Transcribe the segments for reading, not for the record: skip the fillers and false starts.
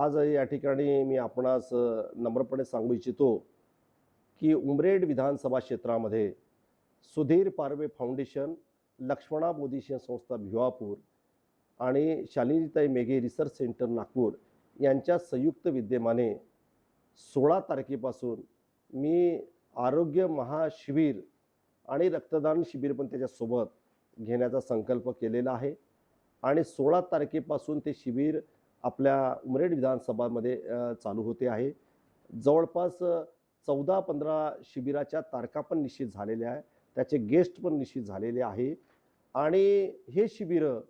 आज या ठिकाणी मी आपणास नम्रपणे सांगू इच्छितो की उमरेड विधानसभा क्षेत्रामध्ये सुधीर पारवे फाउंडेशन, लक्ष्मणा बोधिसत्व संस्था भिवापूर आणि शालिनीताई मेघे रिसर्च सेंटर नागपूर यांच्या संयुक्त विद्यमाने 16 तारखेपासून मी आरोग्य महाशिबिर आणि रक्तदान शिबिर पण त्याच्यासोबत घेण्याचा संकल्प केलेला आहे आणि 16 तारखेपासून ते शिबिर आपल्या उमरेड विधानसभामध्ये चालू होते आहे. जवळपास 14-15 शिबिराच्या तारखा पण निश्चित झालेल्या आहे. त्याचे गेस्ट पण निश्चित झालेले आहे आणि हे शिबिरं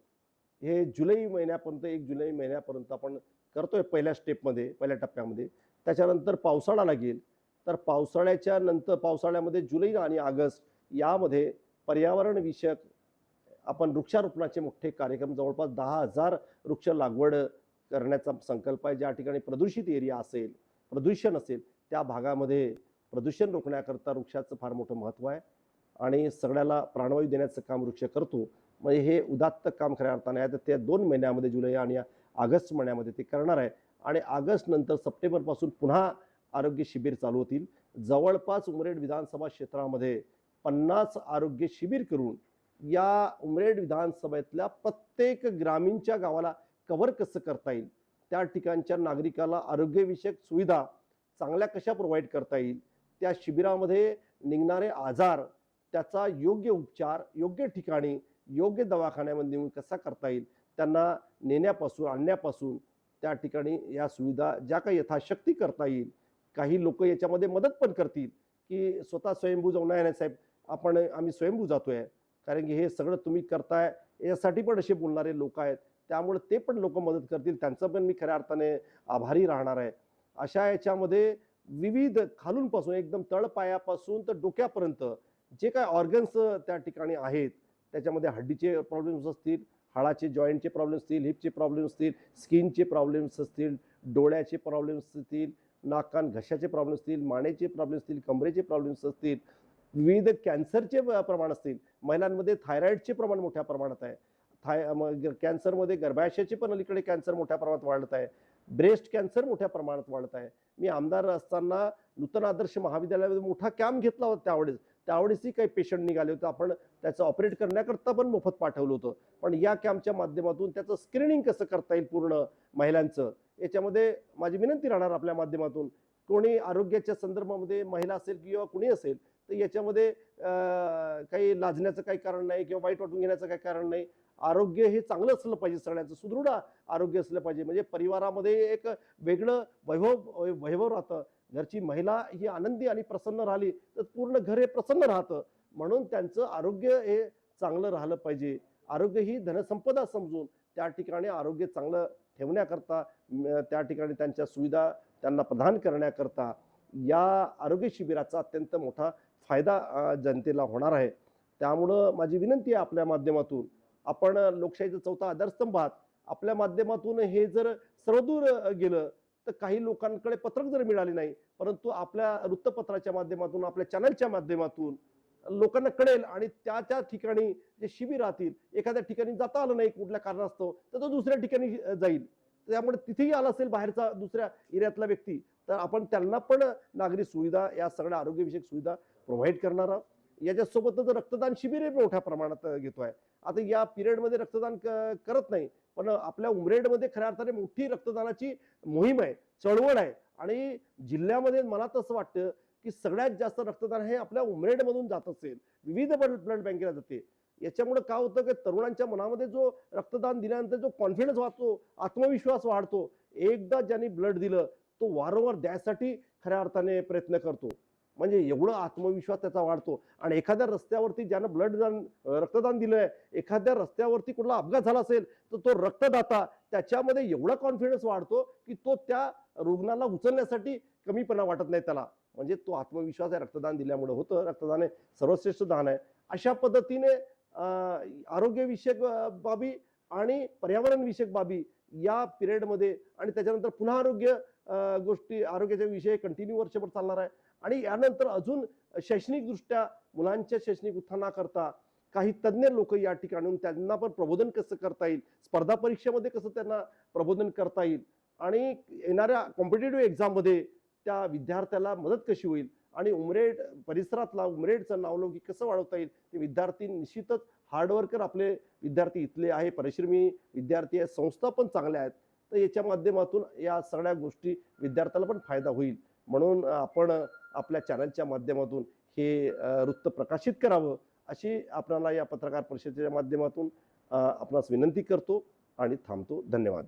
हे जुलै महिन्यापर्यंत 1 जुलै महिन्यापर्यंत आपण करतोय पहिल्या स्टेपमध्ये, पहिल्या टप्प्यामध्ये. त्याच्यानंतर पावसाळा लागेल, तर पावसाळ्याच्या नंतर पावसाळ्यामध्ये जुलै आणि ऑगस्ट यामध्ये पर्यावरण विषयक आपण वृक्षारोपणाचे मोठे कार्यक्रम जवळपास 10,000 वृक्ष लागवड करण्याचा संकल्प आहे. ज्या ठिकाणी प्रदूषित एरिया असेल, प्रदूषण असेल, त्या भागामध्ये प्रदूषण रोखण्याकरता वृक्षाचं फार मोठं महत्त्व आहे आणि सगळ्याला प्राणवायू देण्याचं काम वृक्ष करतो. म्हणजे हे उदात्त काम खऱ्या अर्थाने आहे. तर त्या 2 महिन्यामध्ये जुलै आणि ऑगस्ट महिन्यामध्ये ते करणार आहे आणि ऑगस्ट नंतर सप्टेंबरपासून पुन्हा आरोग्य शिबिर चालू होतील. जवळपास उमरेड विधानसभा क्षेत्रामध्ये 50 आरोग्य शिबिर करून या उमरेड विधानसभेतल्या प्रत्येक ग्रामीणच्या गावाला कव्हर कसं करता येईल, त्या ठिकाणच्या नागरिकाला आरोग्यविषयक सुविधा चांगल्या कशा प्रोव्हाइड करता येईल, त्या शिबिरामध्ये निघणारे आजार त्याचा योग्य उपचार योग्य ठिकाणी योग्य दवाखान्यामध्ये नेऊन कसा करता येईल, त्यांना नेण्यापासून आणण्यापासून त्या ठिकाणी या सुविधा ज्या काही यथाशक्ती करता येईल. काही लोक याच्यामध्ये मदत पण करतील की स्वतः स्वयंभू जाऊन नाही साहेब आम्ही स्वयंभू जातोय, कारण की हे सगळं तुम्ही करताय यासाठी पण असे बोलणारे लोक आहेत. त्यामुळे ते पण लोक मदत करतील, त्यांचं पण मी खऱ्या अर्थाने आभारी राहणार आहे. अशा याच्यामध्ये विविध खालूनपासून एकदम तळपायापासून तर डोक्यापर्यंत जे काय ऑर्गन्स त्या ठिकाणी आहेत, त्याच्यामध्ये हड्डीचे प्रॉब्लेम्स असतील, हाडाचे जॉईंटचे प्रॉब्लेम्स असतील, हिपचे प्रॉब्लेम्स असतील, स्किनचे प्रॉब्लेम्स असतील, डोळ्याचे प्रॉब्लेम्स असतील, नाक कान घशाचे प्रॉब्लेम्स असतील, मानेचे प्रॉब्लेम्स असतील, कमरेचे प्रॉब्लेम्स असतील, विविध कॅन्सरचे प्रमाण असतील. महिलांमध्ये थायरॉईडचे प्रमाण मोठ्या प्रमाणात आहे. कॅन्सरमध्ये गर्भाशयाचे पण अलीकडे कॅन्सर मोठ्या प्रमाणात वाढत आहे. ब्रेस्ट कॅन्सर मोठ्या प्रमाणात वाढत आहे. मी आमदार असताना नूतन आदर्श महाविद्यालयामध्ये मोठा कॅम्प घेतला होता. त्यावेळेसही काही पेशंट निघाले होते. आपण त्याचं ऑपरेट करण्याकरता पण मोफत पाठवलं होतं. पण या कॅम्पच्या माध्यमातून त्याचं स्क्रीनिंग कसं करता येईल पूर्ण महिलांचं, याच्यामध्ये माझी विनंती राहणार आपल्या माध्यमातून. कोणी आरोग्याच्या संदर्भामध्ये महिला असेल किंवा कुणी असेल तर याच्यामध्ये काही लाजण्याचं काही कारण नाही किंवा वाईट वाटून घेण्याचं काही कारण नाही. आरोग्य हे चांगलं असलं पाहिजे, सगळ्यांचं सुदृढ आरोग्य असलं पाहिजे. म्हणजे परिवारामध्ये एक वेगळं वैभव राहतं. घरची महिला ही आनंदी आणि प्रसन्न राहिली तर पूर्ण घर हे प्रसन्न राहतं. म्हणून त्यांचं आरोग्य हे चांगलं राहिलं पाहिजे. आरोग्य ही धनसंपदा समजून त्या ठिकाणी आरोग्य चांगलं ठेवण्याकरता त्या ठिकाणी त्यांच्या सुविधा त्यांना प्रदान करण्याकरता या आरोग्य शिबिराचा अत्यंत मोठा फायदा जनतेला होणार आहे. त्यामुळं माझी विनंती आहे आपल्या माध्यमातून, आपण लोकशाहीचा चौथा आधारस्तंभ आहात. आपल्या माध्यमातून हे जर सर्वदूर गेलं तर काही लोकांकडे पत्रक जर मिळाले नाही, परंतु आपल्या वृत्तपत्राच्या माध्यमातून आपल्या चॅनलच्या माध्यमातून लोकांना कळेल आणि त्या ठिकाणी जे शिबिर राहतील, एखाद्या ठिकाणी जाता आलं नाही कुठल्या कारणास्तव तर तो दुसऱ्या ठिकाणी जाईल. त्यामुळे तिथेही आला असेल बाहेरचा दुसऱ्या एरियातला व्यक्ती, तर आपण त्यांना पण नागरी सुविधा या सगळ्या आरोग्यविषयक सुविधा प्रोव्हाइड करणार आहोत. याच्यासोबतच रक्तदान शिबिर मोठ्या प्रमाणात घेतोय. आता या पिरियडमध्ये रक्तदान करत नाही, पण आपल्या उमरेडमध्ये खऱ्या अर्थाने मोठी रक्तदानाची मोहीम आहे, चळवळ आहे आणि जिल्ह्यामध्ये मला तसं वाटतं की सगळ्यात जास्त रक्तदान हे आपल्या उमरेडमधून जात असेल, विविध ब्लड बँकेला जाते. याच्यामुळे काय होतं की तरुणांच्या मनामध्ये जो रक्तदान दिल्यानंतर जो कॉन्फिडन्स वाढतो, आत्मविश्वास वाढतो. एकदा ज्यांनी ब्लड दिलं तो वारंवार द्यायसाठी खऱ्या अर्थाने प्रयत्न करतो. म्हणजे एवढा आत्मविश्वास त्याचा वाढतो. आणि एखाद्या रस्त्यावरती ज्यानं रक्तदान दिलंय, एखाद्या रस्त्यावरती कुठला अपघात झाला असेल तर तो रक्तदाता त्याच्यामध्ये एवढा कॉन्फिडन्स वाढतो की तो त्या रुग्णाला उचलण्यासाठी कमीपणा वाटत नाही त्याला. म्हणजे तो आत्मविश्वास आहे रक्तदान दिल्यामुळे होतं. रक्तदान हे सर्वश्रेष्ठ दान आहे. अशा पद्धतीने आरोग्यविषयक बाबी आणि पर्यावरणविषयक बाबी या पिरियडमध्ये आणि त्याच्यानंतर पुन्हा गोष्टी आरोग्याच्या विषय कंटिन्यू वर्षभर चालणार आहे. आणि यानंतर अजून शैक्षणिकदृष्ट्या मुलांच्या शैक्षणिक उत्थानाकरता काही तज्ज्ञ लोक या ठिकाणी त्यांना पण प्रबोधन कसं करता येईल, स्पर्धा परीक्षेमध्ये कसं त्यांना प्रबोधन करता येईल, आणि येणाऱ्या कॉम्पिटेटिव्ह एक्झाममध्ये त्या विद्यार्थ्याला मदत कशी होईल आणि उमरेड परिसरातला उमरेडचं नावलौकिक कसं वाढवता येईल ते विद्यार्थी निश्चितच हार्डवर्कर आपले विद्यार्थी इथले आहे, परिश्रमी विद्यार्थी आहेत, संस्था पण चांगल्या आहेत. तर याच्या माध्यमातून या सगळ्या गोष्टी विद्यार्थ्याला पण फायदा होईल म्हणून आपण आपल्या चॅनलच्या माध्यमातून हे वृत्त प्रकाशित करावं अशी आपल्याला या पत्रकार परिषदेच्या माध्यमातून आपणास विनंती करतो आणि थांबतो. धन्यवाद.